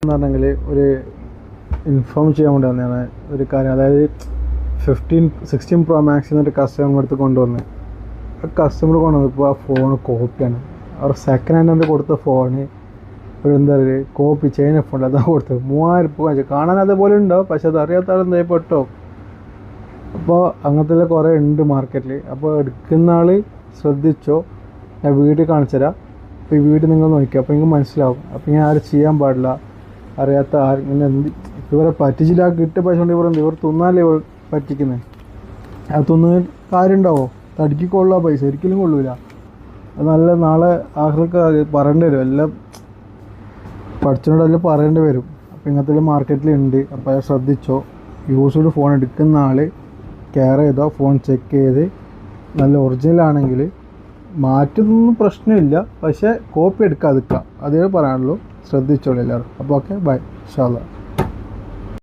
പറഞ്ഞെങ്കിൽ ഒരു ഇൻഫോം ചെയ്യാൻ വേണ്ടി വന്നതാണ് ഒരു കാര്യം. അതായത് 16 Pro Max എന്നൊരു കസ്റ്റമർ അടുത്ത് കൊണ്ടുവന്ന് ആ കസ്റ്റമർ കൊണ്ടുവന്നപ്പോൾ ആ ഫോൺ കോപ്പിയാണ്. അവർ സെക്കൻഡ് ഹാൻഡ് കൊടുത്ത ഫോണ് ഒരു എന്താ പറയുക കോപ്പി ചൈന ഫോൺ അതാണ് കൊടുത്തത്. 3000 രൂപ കാണാൻ അതേപോലെ ഉണ്ടാവും, പക്ഷെ അത് അറിയാത്ത ആൾ എന്തായി പെട്ടോ. അപ്പോൾ അങ്ങനത്തെ കുറേ ഉണ്ട് മാർക്കറ്റിൽ. അപ്പോൾ എടുക്കുന്ന ആൾ ശ്രദ്ധിച്ചോ. ഞാൻ വീഡിയോ കാണിച്ചുതരാം. അപ്പോൾ ഈ വീഡിയോ നിങ്ങൾ നോക്കുക, അപ്പോൾ നിങ്ങൾക്ക് മനസ്സിലാവും. അപ്പോൾ ഞാൻ ആരും ചെയ്യാൻ പാടില്ല, അറിയാത്ത ഇങ്ങനെ ഇവരെ പറ്റിച്ചില്ല. കിട്ടിയ പൈസ കൊണ്ട് ഇവർ തിന്നാലേ പറ്റിക്കുന്നത്. അത് തിന്നുന്ന കാര്യം ഉണ്ടാവോ? തടിക്ക് കൊള്ളുക പൈസ ഒരിക്കലും കൊള്ളൂല. അത് നല്ല നാളെ ആഹ്റൊക്കെ പറയേണ്ടി വരും. എല്ലാം പഠിച്ചതിനോടെല്ലാം പറയേണ്ടി വരും. അപ്പോൾ ഇങ്ങനത്തെ മാർക്കറ്റിലുണ്ട്. അപ്പോൾ അത് ശ്രദ്ധിച്ചോ. യൂസ്ഡ് ഫോൺ എടുക്കുന്ന ആൾ കെയർ ചെയ്തോ. ഫോൺ ചെക്ക് ചെയ്ത് നല്ല ഒറിജിനൽ ആണെങ്കിൽ മാറ്റുന്നൊന്നും പ്രശ്നമില്ല, പക്ഷേ കോപ്പി എടുക്കാതിരിക്കുക. അതേ പറയാനുള്ളൂ. ശ്രദ്ധിച്ചോളൂ എല്ലാവരും. അപ്പോൾ ഓക്കെ, ബൈ. ഇൻഷാ അല്ലാഹ്.